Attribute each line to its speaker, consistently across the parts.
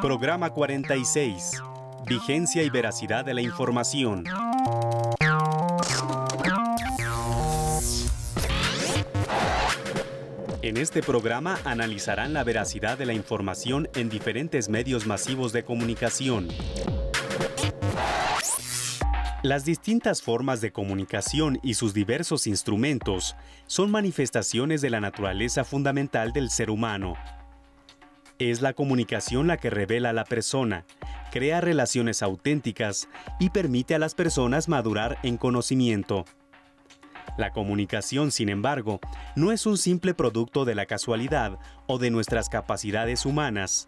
Speaker 1: Programa 46. Vigencia y veracidad de la información. En este programa analizarán la veracidad de la información en diferentes medios masivos de comunicación. Las distintas formas de comunicación y sus diversos instrumentos son manifestaciones de la naturaleza fundamental del ser humano. Es la comunicación la que revela a la persona, crea relaciones auténticas y permite a las personas madurar en conocimiento. La comunicación, sin embargo, no es un simple producto de la casualidad o de nuestras capacidades humanas.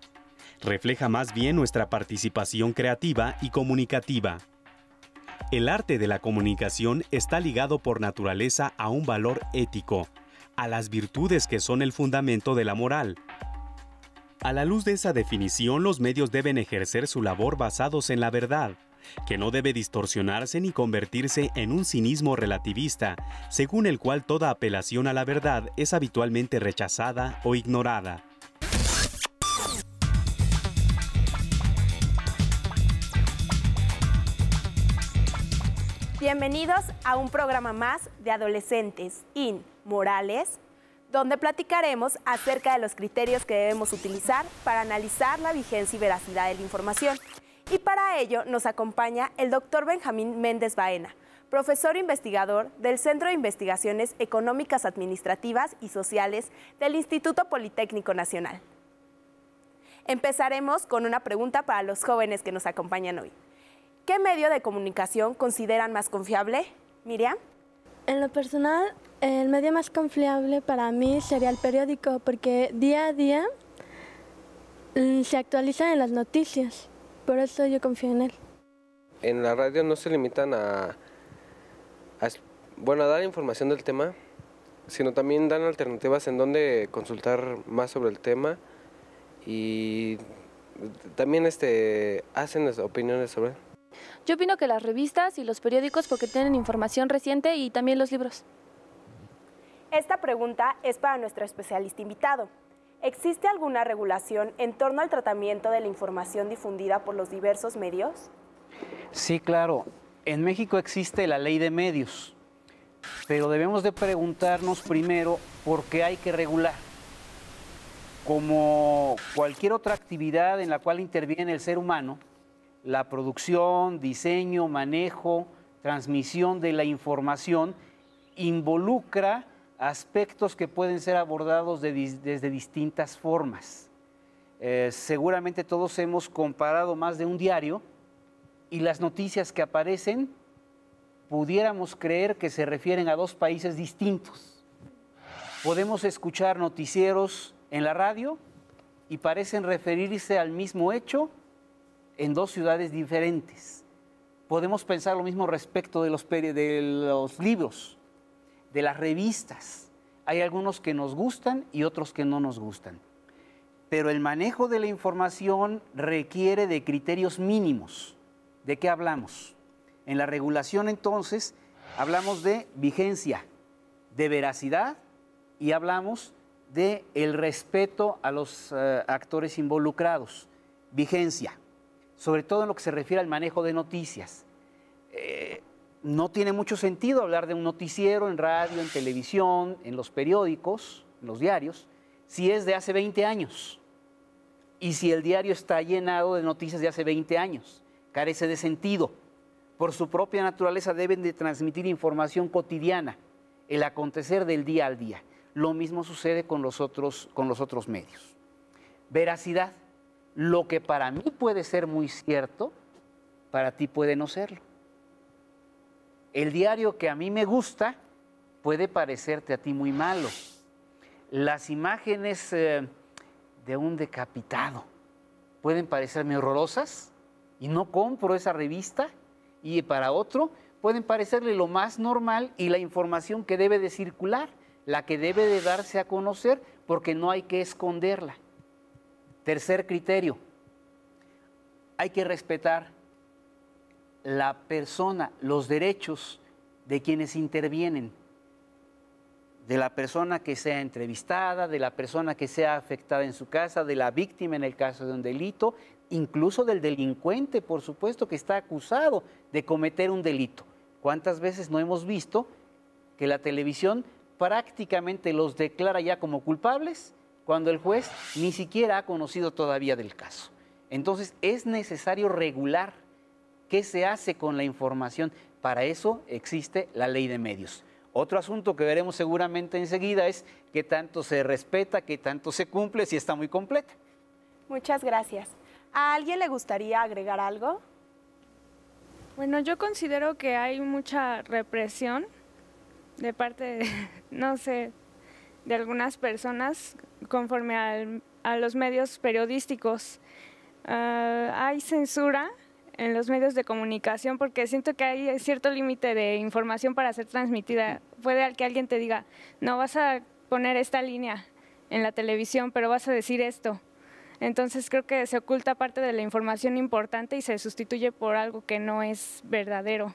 Speaker 1: Refleja más bien nuestra participación creativa y comunicativa. El arte de la comunicación está ligado por naturaleza a un valor ético, a las virtudes que son el fundamento de la moral. A la luz de esa definición, los medios deben ejercer su labor basados en la verdad, que no debe distorsionarse ni convertirse en un cinismo relativista, según el cual toda apelación a la verdad es habitualmente rechazada o ignorada.
Speaker 2: Bienvenidos a un programa más de Adolescentes Inmorales, donde platicaremos acerca de los criterios que debemos utilizar para analizar la vigencia y veracidad de la información. Y para ello nos acompaña el doctor Benjamín Méndez Baena, profesor investigador del Centro de Investigaciones Económicas, Administrativas y Sociales del Instituto Politécnico Nacional. Empezaremos con una pregunta para los jóvenes que nos acompañan hoy. ¿Qué medio de comunicación consideran más confiable? Miriam.
Speaker 3: En lo personal, el medio más confiable para mí sería el periódico, porque día a día se actualizan en las noticias. Por eso yo confío en él.
Speaker 4: En la radio no se limitan a dar información del tema, sino también dan alternativas en donde consultar más sobre el tema y también hacen las opiniones sobre él.
Speaker 5: Yo opino que las revistas y los periódicos porque tienen información reciente y también los libros.
Speaker 2: Esta pregunta es para nuestro especialista invitado. ¿Existe alguna regulación en torno al tratamiento de la información difundida por los diversos medios?
Speaker 6: Sí, claro. En México existe la ley de medios, pero debemos de preguntarnos primero por qué hay que regular. Como cualquier otra actividad en la cual interviene el ser humano, la producción, diseño, manejo, transmisión de la información involucra aspectos que pueden ser abordados desde distintas formas. Seguramente todos hemos comparado más de un diario y las noticias que aparecen pudiéramos creer que se refieren a dos países distintos. Podemos escuchar noticieros en la radio y parecen referirse al mismo hecho en dos ciudades diferentes. Podemos pensar lo mismo respecto de los libros, de las revistas. Hay algunos que nos gustan y otros que no nos gustan. Pero el manejo de la información requiere de criterios mínimos. ¿De qué hablamos? En la regulación, entonces, hablamos de vigencia, de veracidad y hablamos de el respeto a los actores involucrados. Vigencia, sobre todo en lo que se refiere al manejo de noticias. No tiene mucho sentido hablar de un noticiero en radio, en televisión, en los periódicos, en los diarios, si es de hace 20 años. Y si el diario está llenado de noticias de hace 20 años, carece de sentido. Por su propia naturaleza deben de transmitir información cotidiana, el acontecer del día al día. Lo mismo sucede con los otros medios. Veracidad. Lo que para mí puede ser muy cierto, para ti puede no serlo. El diario que a mí me gusta puede parecerte a ti muy malo. Las imágenes de un decapitado pueden parecerme horrorosas y no compro esa revista, y para otro pueden parecerle lo más normal y la información que debe de circular, la que debe de darse a conocer, porque no hay que esconderla. Tercer criterio, hay que respetar la persona, los derechos de quienes intervienen, de la persona que sea entrevistada, de la persona que sea afectada en su casa, de la víctima en el caso de un delito, incluso del delincuente, por supuesto, que está acusado de cometer un delito. ¿Cuántas veces no hemos visto que la televisión prácticamente los declara ya como culpables cuando el juez ni siquiera ha conocido todavía del caso? Entonces es necesario regular qué se hace con la información. Para eso existe la ley de medios. Otro asunto que veremos seguramente enseguida es qué tanto se respeta, qué tanto se cumple, si está muy completa.
Speaker 2: Muchas gracias. ¿A alguien le gustaría agregar algo?
Speaker 7: Bueno, yo considero que hay mucha represión de parte de, no sé, de algunas personas conforme a los medios periodísticos. Hay censura en los medios de comunicación porque siento que hay cierto límite de información para ser transmitida. Puede que alguien te diga, no, vas a poner esta línea en la televisión, pero vas a decir esto. Entonces creo que se oculta parte de la información importante y se sustituye por algo que no es verdadero.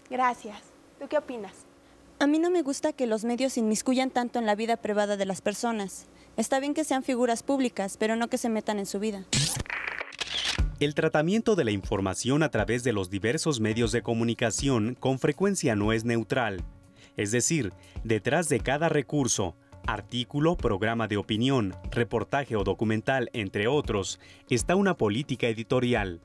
Speaker 2: Gracias. ¿Tú qué opinas?
Speaker 8: A mí no me gusta que los medios se inmiscuyan tanto en la vida privada de las personas. Está bien que sean figuras públicas, pero no que se metan en su vida.
Speaker 1: El tratamiento de la información a través de los diversos medios de comunicación con frecuencia no es neutral. Es decir, detrás de cada recurso, artículo, programa de opinión, reportaje o documental, entre otros, está una política editorial.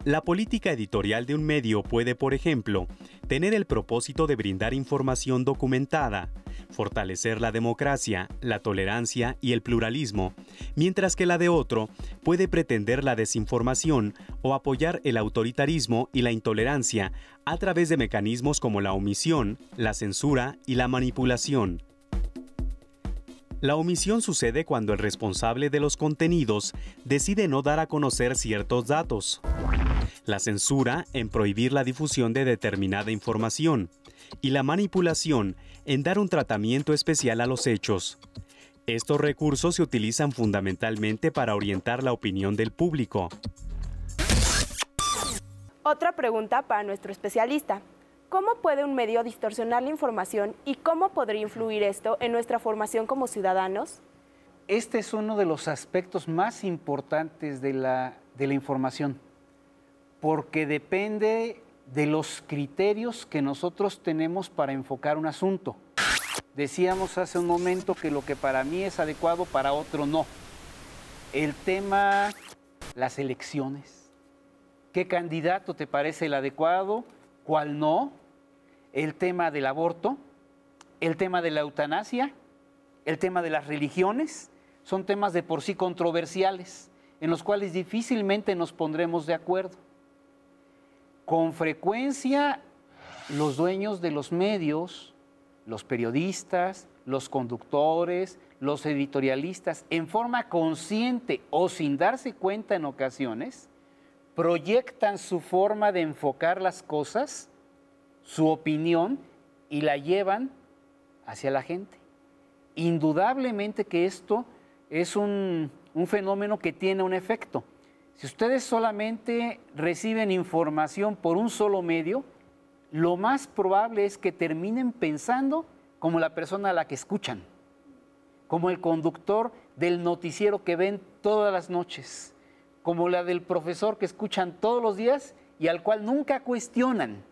Speaker 1: La política editorial de un medio puede, por ejemplo, tener el propósito de brindar información documentada, fortalecer la democracia, la tolerancia y el pluralismo, mientras que la de otro puede pretender la desinformación o apoyar el autoritarismo y la intolerancia a través de mecanismos como la omisión, la censura y la manipulación. La omisión sucede cuando el responsable de los contenidos decide no dar a conocer ciertos datos. La censura en prohibir la difusión de determinada información y la manipulación en dar un tratamiento especial a los hechos. Estos recursos se utilizan fundamentalmente para orientar la opinión del público.
Speaker 2: Otra pregunta para nuestro especialista. ¿Cómo puede un medio distorsionar la información y cómo podría influir esto en nuestra formación como ciudadanos?
Speaker 6: Este es uno de los aspectos más importantes de la información, porque depende de los criterios que nosotros tenemos para enfocar un asunto. Decíamos hace un momento que lo que para mí es adecuado, para otro no. El tema, las elecciones. ¿Qué candidato te parece el adecuado? ¿Cuál no? El tema del aborto, el tema de la eutanasia, el tema de las religiones, son temas de por sí controversiales, en los cuales difícilmente nos pondremos de acuerdo. Con frecuencia, los dueños de los medios, los periodistas, los conductores, los editorialistas, en forma consciente o sin darse cuenta en ocasiones, proyectan su forma de enfocar las cosas, su opinión, y la llevan hacia la gente. Indudablemente que esto es un fenómeno que tiene un efecto. Si ustedes solamente reciben información por un solo medio, lo más probable es que terminen pensando como la persona a la que escuchan, como el conductor del noticiero que ven todas las noches, como la del profesor que escuchan todos los días y al cual nunca cuestionan,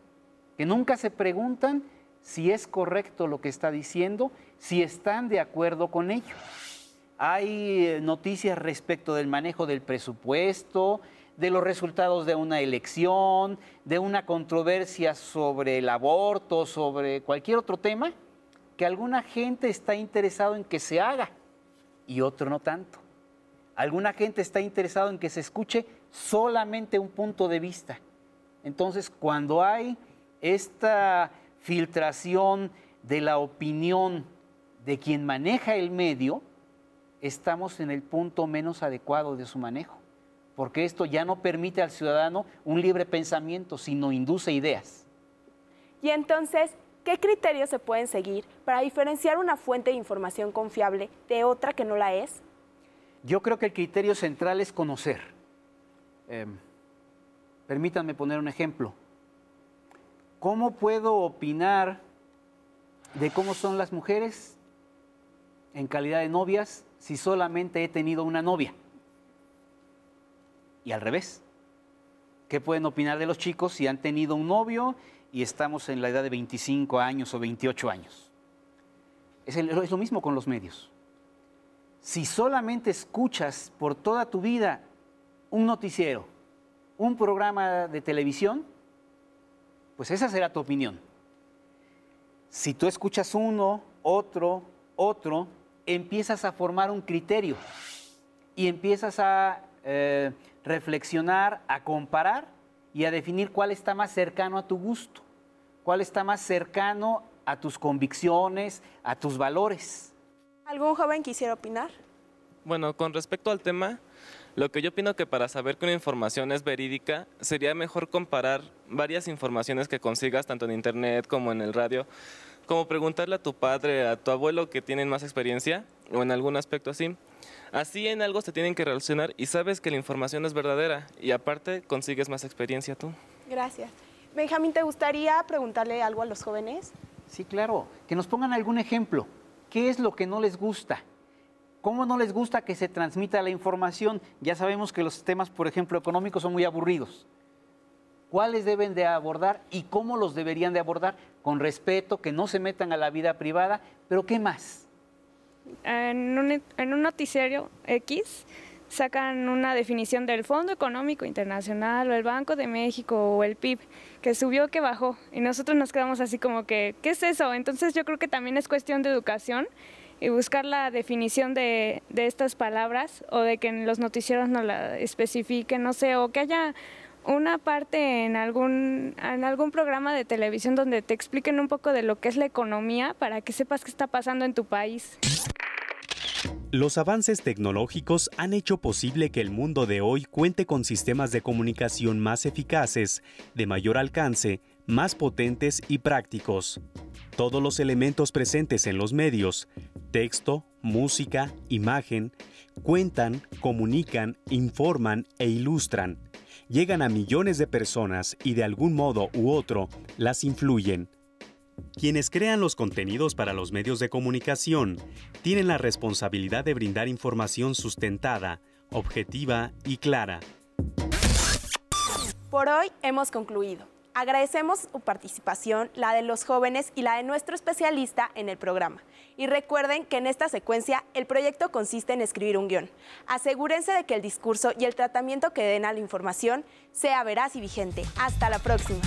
Speaker 6: que nunca se preguntan si es correcto lo que está diciendo, si están de acuerdo con ello. Hay noticias respecto del manejo del presupuesto, de los resultados de una elección, de una controversia sobre el aborto, sobre cualquier otro tema, que alguna gente está interesado en que se haga y otro no tanto. Alguna gente está interesado en que se escuche solamente un punto de vista. Entonces, cuando hay esta filtración de la opinión de quien maneja el medio, estamos en el punto menos adecuado de su manejo, porque esto ya no permite al ciudadano un libre pensamiento, sino induce ideas.
Speaker 2: Y entonces, ¿qué criterios se pueden seguir para diferenciar una fuente de información confiable de otra que no la es?
Speaker 6: Permítanme poner un ejemplo. ¿Cómo puedo opinar de cómo son las mujeres en calidad de novias si solamente he tenido una novia? Y al revés. ¿Qué pueden opinar de los chicos si han tenido un novio y estamos en la edad de 25 años o 28 años? Es lo mismo con los medios. Si solamente escuchas por toda tu vida un noticiero, un programa de televisión, pues esa será tu opinión. Si tú escuchas uno, otro, empiezas a formar un criterio y empiezas a reflexionar, a comparar y a definir cuál está más cercano a tu gusto, cuál está más cercano a tus convicciones, a tus valores.
Speaker 2: ¿Algún joven quisiera opinar?
Speaker 9: Bueno, con respecto al tema, lo que yo opino que para saber que una información es verídica, sería mejor comparar varias informaciones que consigas tanto en internet como en el radio, como preguntarle a tu padre, a tu abuelo que tienen más experiencia o en algún aspecto así. Así en algo se tienen que relacionar y sabes que la información es verdadera y aparte consigues más experiencia tú.
Speaker 2: Gracias. Benjamín, ¿te gustaría preguntarle algo a los jóvenes?
Speaker 6: Sí, claro. Que nos pongan algún ejemplo. ¿Qué es lo que no les gusta? ¿Cómo no les gusta que se transmita la información? Ya sabemos que los temas, por ejemplo, económicos son muy aburridos. ¿Cuáles deben de abordar y cómo los deberían de abordar? Con respeto, que no se metan a la vida privada, pero ¿qué más?
Speaker 7: En un noticiero X sacan una definición del Fondo Económico Internacional o el Banco de México o el PIB, que subió, que bajó, y nosotros nos quedamos así como que, ¿qué es eso? Entonces yo creo que también es cuestión de educación y buscar la definición de estas palabras o de que en los noticieros nos la especifiquen, no sé, o que haya una parte en algún programa de televisión donde te expliquen un poco de lo que es la economía para que sepas qué está pasando en tu país.
Speaker 1: Los avances tecnológicos han hecho posible que el mundo de hoy cuente con sistemas de comunicación más eficaces, de mayor alcance, más potentes y prácticos. Todos los elementos presentes en los medios, texto, música, imagen, cuentan, comunican, informan e ilustran. Llegan a millones de personas y de algún modo u otro las influyen. Quienes crean los contenidos para los medios de comunicación tienen la responsabilidad de brindar información sustentada, objetiva y clara.
Speaker 2: Por hoy hemos concluido. Agradecemos su participación, la de los jóvenes y la de nuestro especialista en el programa. Y recuerden que en esta secuencia el proyecto consiste en escribir un guión. Asegúrense de que el discurso y el tratamiento que den a la información sea veraz y vigente. Hasta la próxima.